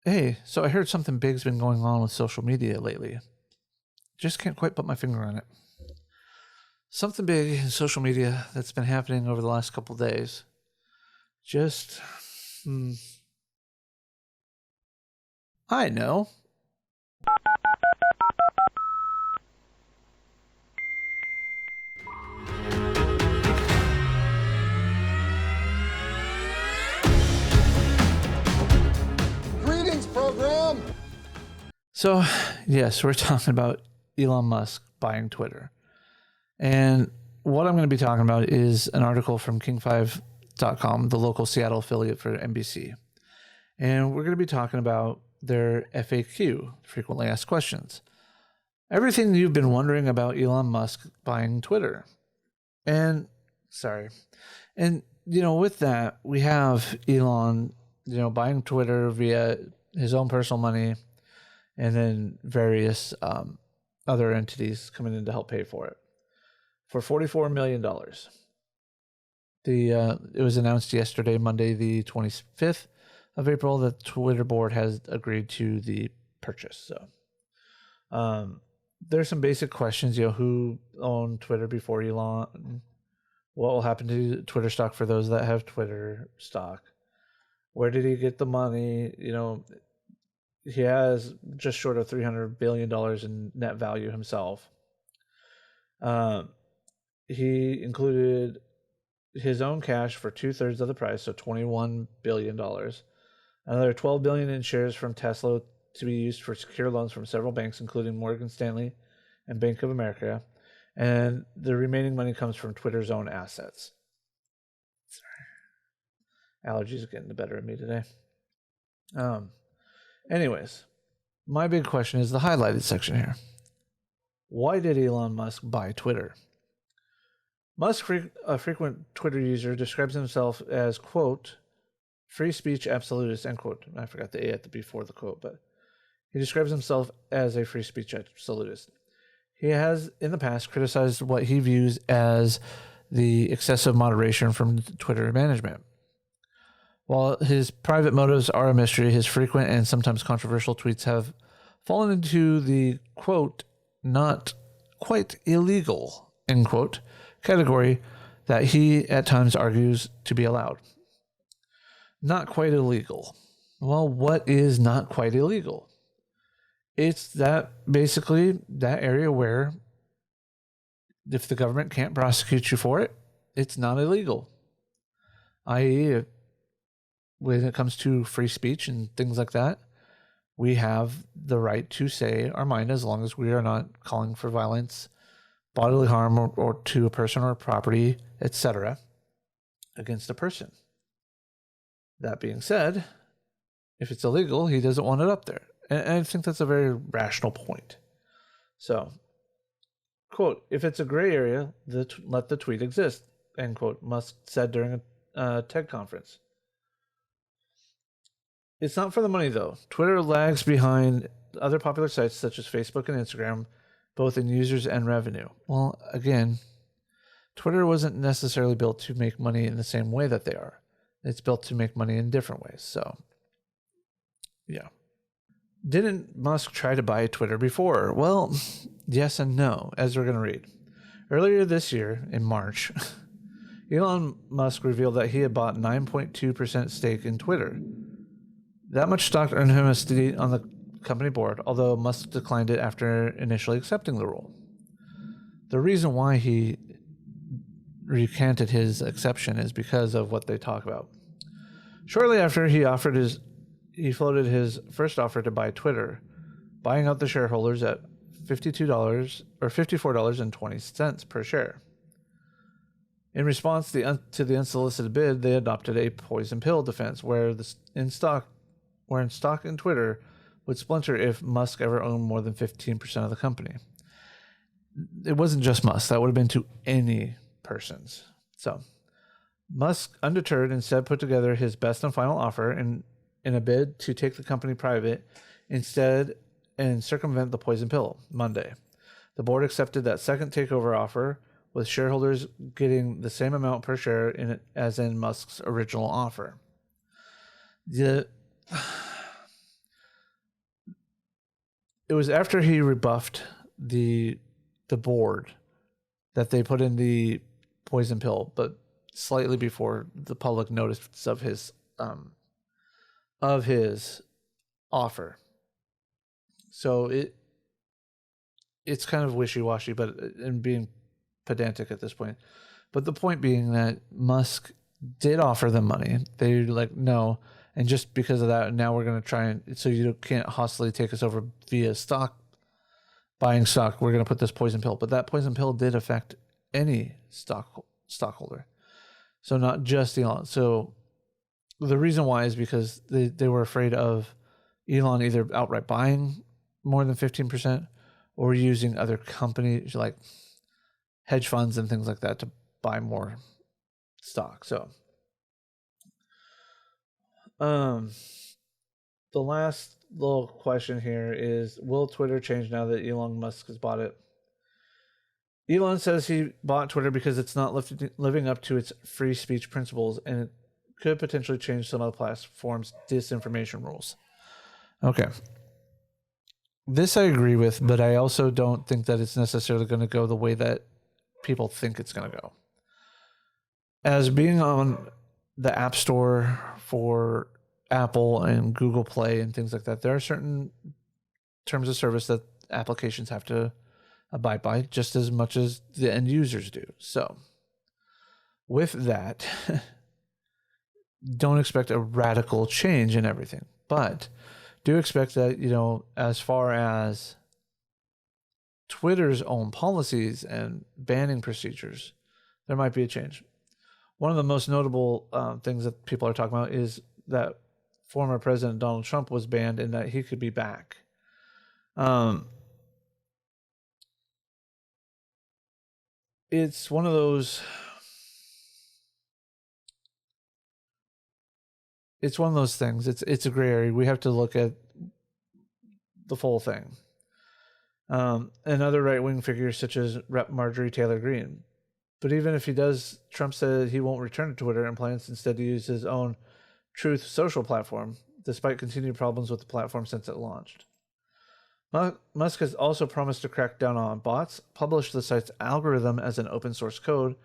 Hey, so I heard something big's been going on with social media lately. Just can't quite put my finger on it. Something big in social media that's been happening over the last couple days. Just, hmm, I know. Greetings, program! So, yes, we're talking about Elon Musk buying Twitter. And what I'm going to be talking about is an article from King5.com, the local Seattle affiliate for NBC. And we're going to be talking about their FAQ, frequently asked questions. Everything you've been wondering about Elon Musk buying Twitter. And with that, we have Elon, buying Twitter via his own personal money, and then various other entities coming in to help pay for it for $44 million. It was announced yesterday, Monday, the 25th of April, that the Twitter board has agreed to the purchase. So, there's some basic questions. Who owned Twitter before Elon? What will happen to Twitter stock for those that have Twitter stock? Where did he get the money? He has just short of $300 billion in net value himself. He included his own cash for 2/3 of the price, so $21 billion. Another $12 billion in shares from Tesla to be used for secure loans from several banks, including Morgan Stanley and Bank of America. And the remaining money comes from Twitter's own assets. Sorry. Allergies are getting the better of me today. Anyways, my big question is the highlighted section here. Why did Elon Musk buy Twitter? Musk, a frequent Twitter user, describes himself as, quote, free speech absolutist, end quote. I forgot the A at the before the quote, but he describes himself as a free speech absolutist. He has, in the past, criticized what he views as the excessive moderation from Twitter management. While his private motives are a mystery, his frequent and sometimes controversial tweets have fallen into the, quote, not quite illegal, end quote, category that he at times argues to be allowed. Not quite illegal. Well, what is not quite illegal? It's that basically that area where if the government can't prosecute you for it, it's not illegal. I.e., when it comes to free speech and things like that, we have the right to say our mind as long as we are not calling for violence, bodily harm, or to a person or property, etc., against a person. That being said, if it's illegal, he doesn't want it up there. And I think that's a very rational point. So, quote, if it's a gray area, let the tweet exist, end quote, Musk said during a TED conference. It's not for the money, though. Twitter lags behind other popular sites such as Facebook and Instagram, both in users and revenue. Well, again, Twitter wasn't necessarily built to make money in the same way that they are. It's built to make money in different ways. So, yeah. Didn't Musk try to buy Twitter before? Well, yes and no, as we're going to read. Earlier this year, in March, Elon Musk revealed that he had bought 9.2% stake in Twitter. That much stock earned him a seat on the company board, although Musk declined it after initially accepting the role. The reason why he recanted his exception is because of what they talk about. Shortly after, he floated his first offer to buy Twitter, buying out the shareholders at $52 or $54.20 per share. In response to the unsolicited bid, they adopted a poison pill defense, where stock in Twitter would splinter if Musk ever owned more than 15% of the company. It wasn't just Musk; that would have been to any persons. So, Musk, undeterred, instead put together his best and final offer in a bid to take the company private instead and circumvent the poison pill. Monday, the board accepted that second takeover offer, with shareholders getting the same amount per share as in Musk's original offer. it was after he rebuffed the board that they put in the poison pill, but slightly before the public notice of his offer. So it's kind of wishy-washy, but and being pedantic at this point. But the point being that Musk did offer them money. They're like, no. And just because of that, now we're going to try and, so you can't hostily take us over via buying stock. We're going to put this poison pill. But that poison pill did affect any stockholder. So not just Elon. So the reason why is because they were afraid of Elon either outright buying more than 15% or using other companies like hedge funds and things like that to buy more stock. So the last little question here is, will Twitter change now that Elon Musk has bought it? Elon says he bought Twitter because it's not living up to its free speech principles, and it could potentially change some of the platform's disinformation rules. Okay. This I agree with, but I also don't think that it's necessarily going to go the way that people think it's going to go. As being on the App Store for Apple and Google Play and things like that, there are certain terms of service that applications have to abide by just as much as the end users do. So with that, don't expect a radical change in everything, but do expect that, as far as Twitter's own policies and banning procedures, there might be a change. One of the most notable things that people are talking about is that former President Donald Trump was banned and that he could be back. It's one of those. It's one of those things. It's a gray area. We have to look at the full thing. And other right-wing figures such as Rep. Marjorie Taylor Greene. But even if he does, Trump said he won't return to Twitter and plans instead to use his own Truth Social platform, despite continued problems with the platform since it launched. Musk has also promised to crack down on bots, publish the site's algorithm as an open source code,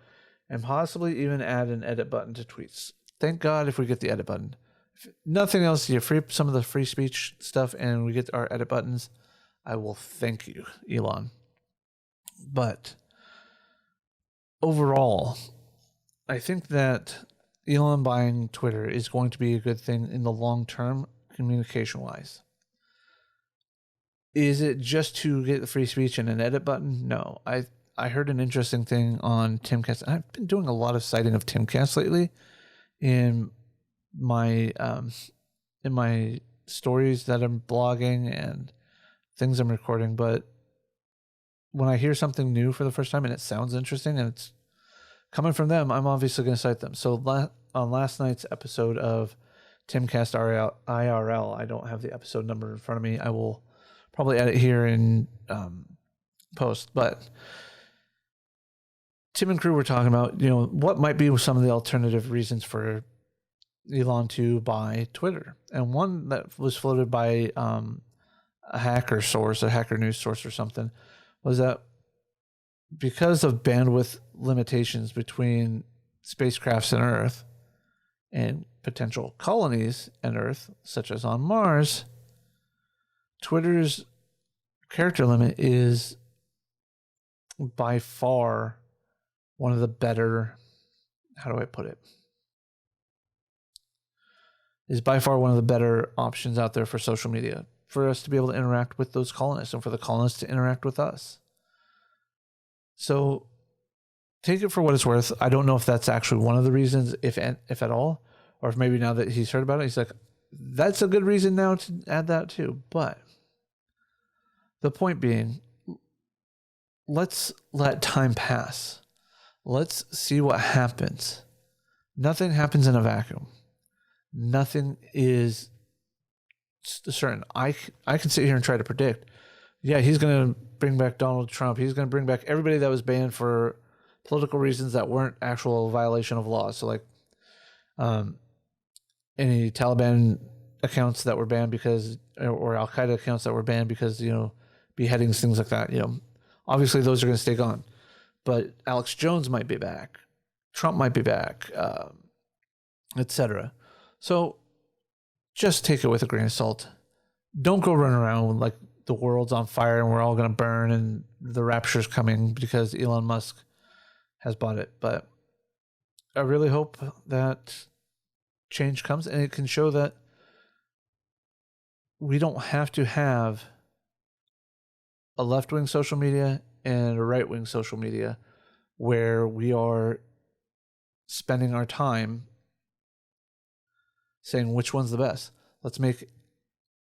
and possibly even add an edit button to tweets. Thank God if we get the edit button. If nothing else, you free some of the free speech stuff and we get our edit buttons, I will thank you, Elon. But overall, I think that Elon buying Twitter is going to be a good thing in the long term, communication-wise. Is it just to get the free speech and an edit button? No. I heard an interesting thing on Timcast. I've been doing a lot of citing of Timcast lately in my stories that I'm blogging and things I'm recording. But when I hear something new for the first time and it sounds interesting and it's coming from them, I'm obviously going to cite them. So on last night's episode of Timcast IRL, I don't have the episode number in front of me. I will probably add it here in post. But Tim and crew were talking about, what might be some of the alternative reasons for Elon to buy Twitter. And one that was floated by a hacker source, a hacker news source or something, was that because of bandwidth limitations between spacecrafts and Earth and potential colonies on Earth, such as on Mars, Twitter's character limit is by far one of the better, how do I put it? Is by far one of the better options out there for social media, for us to be able to interact with those colonists and for the colonists to interact with us. So take it for what it's worth. I don't know if that's actually one of the reasons, if at all, or if maybe now that he's heard about it, he's like, that's a good reason now to add that too. But the point being, let's let time pass. Let's see what happens. Nothing happens in a vacuum. Nothing is certain. I can sit here and try to predict. Yeah, he's going to bring back Donald Trump. He's going to bring back everybody that was banned for political reasons that weren't actual violation of law. So like any Taliban accounts that were banned because, or Al Qaeda accounts that were banned because, beheadings, things like that. Obviously those are going to stay gone. But Alex Jones might be back. Trump might be back, etc. So just take it with a grain of salt. Don't go run around like the world's on fire and we're all going to burn and the rapture's coming because Elon Musk has bought it. But I really hope that change comes and it can show that we don't have to have a left-wing social media and a right-wing social media where we are spending our time saying which one's the best. Let's make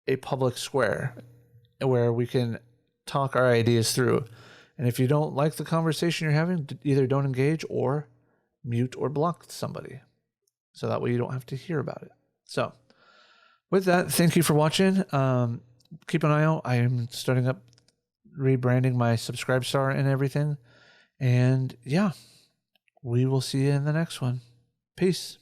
a public square where we can talk our ideas through. And if you don't like the conversation you're having, either don't engage or mute or block somebody. So that way you don't have to hear about it. So with that, thank you for watching. Keep an eye out. I am starting up rebranding my Subscribestar and everything. And yeah, we will see you in the next one. Peace.